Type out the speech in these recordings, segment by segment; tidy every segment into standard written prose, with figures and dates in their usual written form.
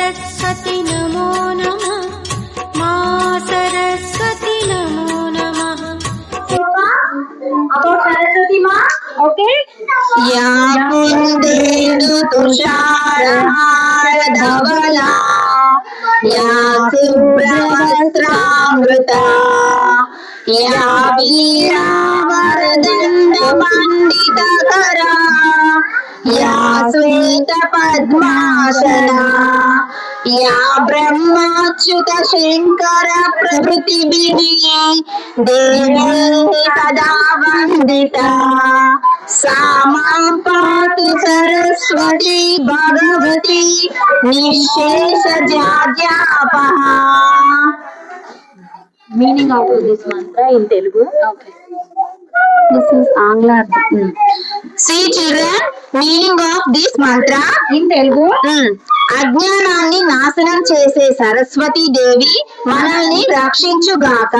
सरस्वती नमो नमः मा सरस्वती नमो नमः about Saraswati Ma. Okay. या कुन्देन्दु तुषारहार धवला या शुभ्रवस्त्रामृता या वीणावरदण्डमण्डितकरा या श्वेतपद्मासना या ब्रह्माच्युत शङ्कर प्रभृतिभिः देवी सदा वन्दिता सा मां पातु Saraswati Bhagwati निःशेषजाड्यापहा. Meaning of this mantra in Telugu. Okay. This is Angla. See children, meaning of this mantra In Telugu. అజ్ఞానాన్ని నాశనం చేసే సరస్వతి దేవి మనల్ని రక్షించుగాక.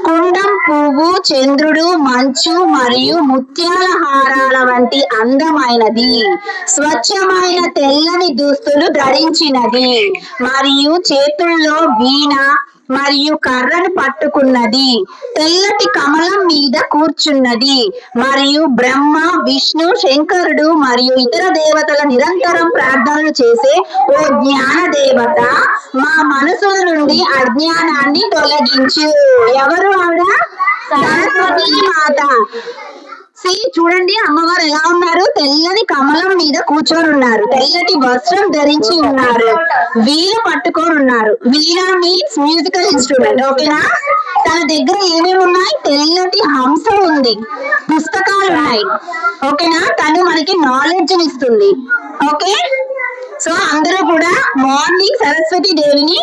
కుండం పువ్వు చంద్రుడు మంచు మరియు ముత్యాల హారాల వంటి అందమైనది స్వచ్ఛమైన తెల్లని దుస్తులు ధరించినది మరియు చేతుల్లో వీణ మరియు కర్రను పట్టుకున్నది తెల్లటి కమలం మీద కూర్చున్నది మరియు బ్రహ్మ విష్ణు శంకరుడు మరియు ఇతర దేవతల నిరంతరం ప్రార్థనలు చేసే ఓ జ్ఞాన దేవత మా మనసుల నుండి అజ్ఞానాన్ని తొలగించు. ఎవరు ఆవిడ? సరస్వతి మాత. చూడండి అమ్మవారు ఎలా ఉన్నారు? తెల్లని కమలం మీద కూర్చొని ఉన్నారు, తెల్లటి వస్త్రం ధరించి ఉన్నారు, వీణ పట్టుకొని ఉన్నారు. వీణ మీన్స్ మ్యూజికల్ ఇన్స్ట్రుమెంట్. ఓకేనా? తన దగ్గర ఏమేమి ఉన్నాయి? తెల్లటి హంస ఉంది, పుస్తకాలు ఉన్నాయి. ఓకేనా? తను మనకి నాలెడ్జ్ ఇస్తుంది. ఓకే, సో అందరూ కూడా మార్నింగ్ సరస్వతి దేవిని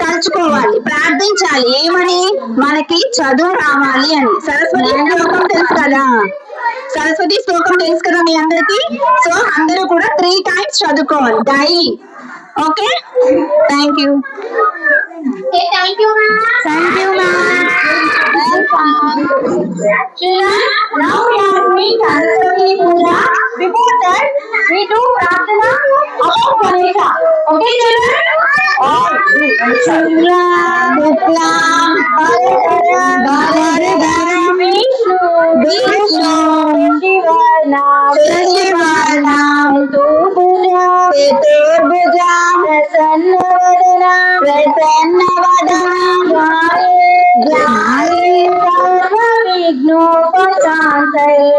తలుచుకోవాలి, ప్రార్థించాలి. ఏమని? మనకి చదువు రావాలి అని. సరస్వతి శ్లోకం తెలుసు కదా, సరస్వతి శ్లోకం తెలుసు కదా మీ అందరికి. సో అందరూ కూడా 3 times చదువుకోవాలి daily. Okay, thank you. Thank you, ma'am. Thank you ma'am. Children, now we are doing Saraswati Puja. Before that, we do Prarthana about Ganesha. Okay, children? All. శుక్లాం వరదరం విష్ణు శశివర్ణం చతుర్భుజం ప్రసన్నవదనం ధ్యాయే సర్వవిఘ్నోపశాంతయే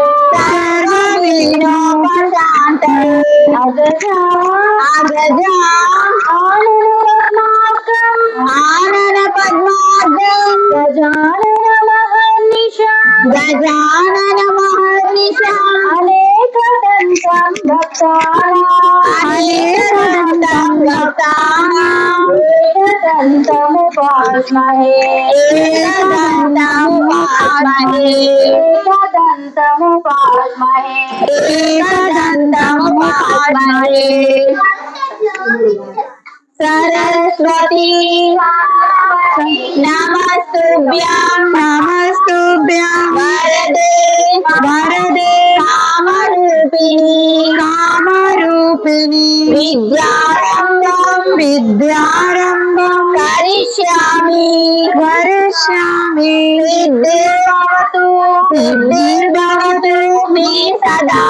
అగజా ఆనన పద్మార్గం గజానన మహర్నిశా అనేకదంతం భక్తానాం ఏకదంతముపాస్మహే సరస్వతి నమస్తుభ్యాం వరదే కామరూపిణి విద్యారంభం కరిష్యామి సిద్ధిర్భవతు మే సదా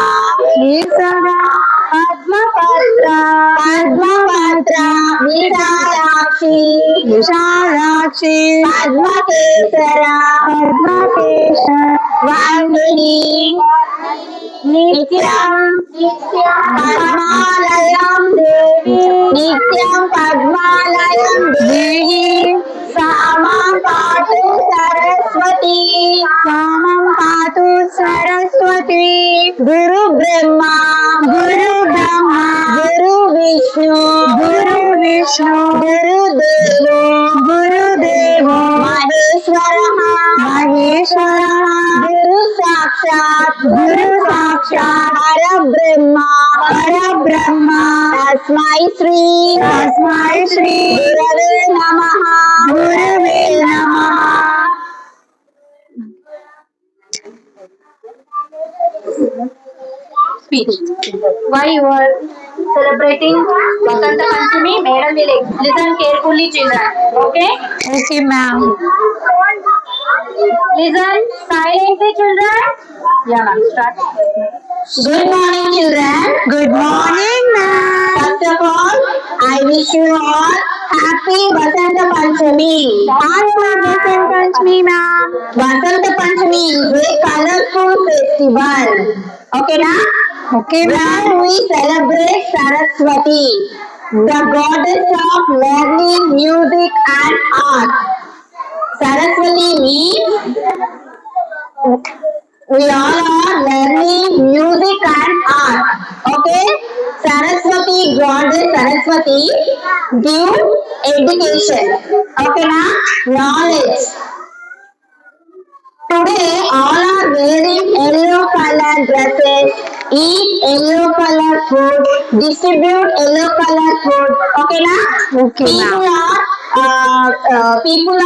పద్మపత్ర విశాలాక్షి పద్మకేశర వాణిని నిత్యం పద్మాలయం దేవి సామం పాతు సరస్వతి గురు బ్రహ్మ గురు విష్ణు గురుదేవో మహేశ్వర గురు సాక్షాత్ పరబ్రహ్మ తస్మై శ్రీ గురవే నమః. Speech. Why you are celebrating Vasanta Panchami. Madam will listen carefully, children. Okay? Okay, ma'am. Listen silently, children. Yeah, ma'am. Start. Good morning, children. Good morning, ma'am. First of all, I wish you all happy Vasanta Panchami. Happy Vasanta Panchami, ma'am. Vasanta Panchami is a colorful festival. Okay, na? Okay, ma'am. We celebrate Saraswati, the goddess of learning, music, and art. Saraswati means we all are learning music and art. Okay? Saraswati, goddess Saraswati, give education. Okay, na? Knowledge. Today, all are wearing yellow color dresses, eat yellow color food, distribute yellow color food. Okay, na? Okay, people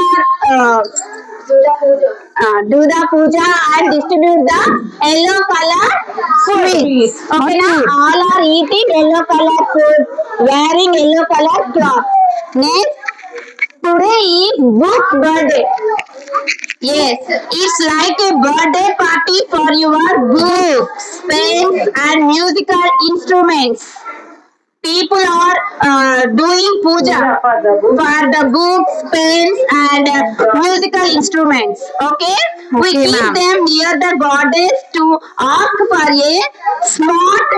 are do the puja and distribute the yellow color sweets. Okay, na? All are eating yellow color food, wearing yellow color cloth. Next, today is book birthday. Yes, it's like a birthday party for your books, pens, and musical instruments. People are doing puja for the books, pens, and musical instruments. Okay? We keep them near the goddess to ask for a smart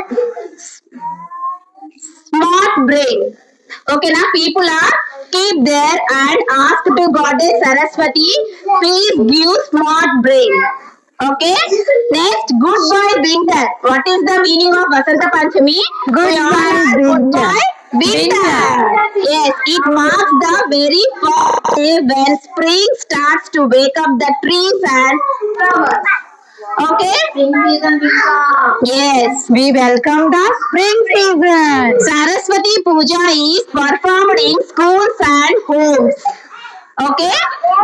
brain. Okay, now people are keep there and ask to goddess Saraswati, please give smart brain. Okay. Next, goodbye winter. What is the meaning of Vasanta Panchami? Goodbye winter. Yes, it marks the very first day when spring starts to wake up the trees and flowers. Okay? Yes, we welcome the spring season. Saraswati Puja is performed in schools and homes. Okay?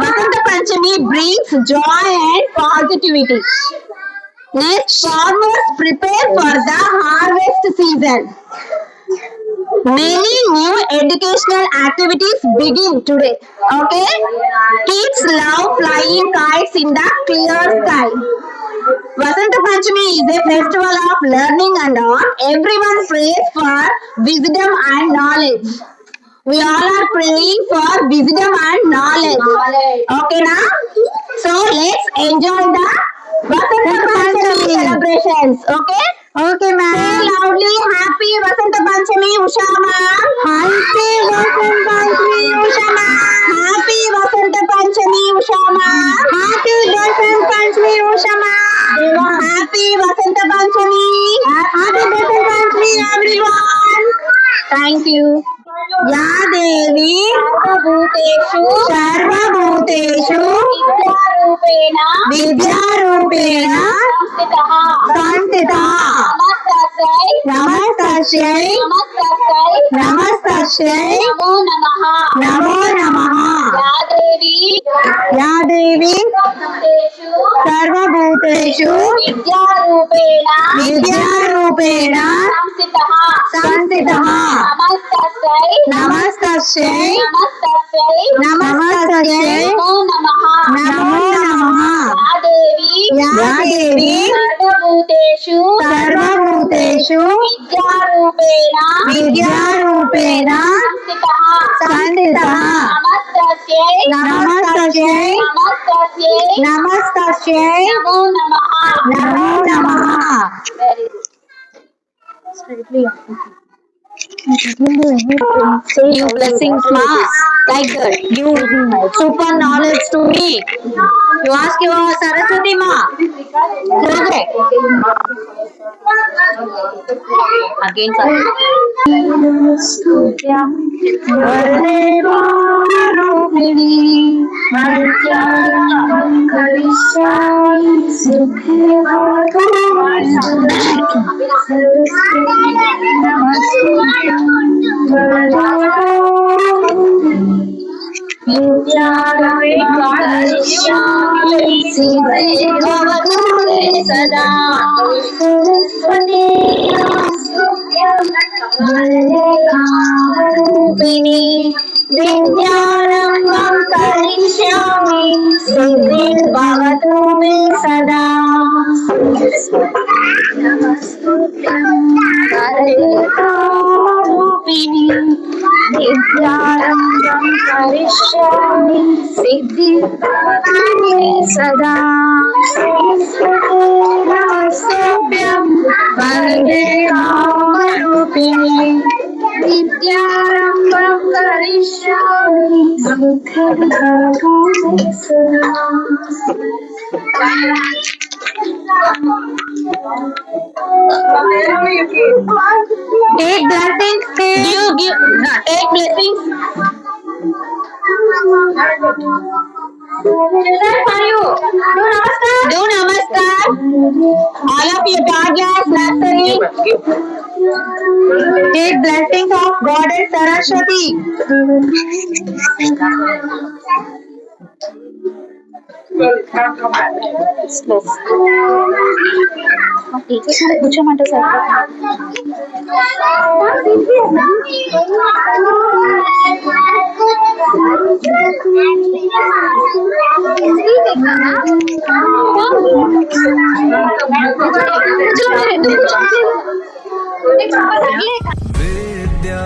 Vasanta Panchami brings joy and positivity. Next, farmers prepare for the harvest season. Many new educational activities begin today. Okay? Kids love flying kites in the clear sky. Vasanta Panchami is a festival of learning and art. Everyone prays for wisdom and knowledge. We all are praying for wisdom and knowledge. Okay, now? So let's enjoy the Vasanta Panchami celebrations. Okay? Okay, ma'am. Say loudly, happy Vasanta Panchami, Usha ma'am. Happy Vasanta Panchami, Usha ma'am. Happy Vasanta Panchami, Usha ma'am. Happy Vasanta Panchami, Usha ma'am. Happy Vasanta Panchami. Happy Vasanta Panchami, everyone. Thank you. या देवी सर्वभूतेषु विद्यारूपेण संस्थिता नमस्तस्यै नमो नमः या देवी सर्वभूतेषु विद्यारूपेण संस्थितः नमस्तस्यै नमो नमः या देवी सर्वभूतेषु विद्यारूपेण संस्थितः नमस्तस्यै नमो नमः Say you blessings, ma. Like that. You super knowledge to me. You ask your Saraswati ma. Okay. Again, सदा రూపిణి విద్యారంభం కరిష్యామి సిద్ధిర్భవతు మే సదా రూపిణి విద్యారంభం కరిష్యామి సిద్ధిర్భవతు మే సదా నమస్తేభ్యం వందే కామరూపిణి విద్యారంభం కరిష్యామి సిద్ధిర్భవతు మే సదా Take blessings. Take blessings. Do namaskar. All of you God-bless nursery. Take blessings of Goddess Saraswati. కూర్చోమంటే విద్యా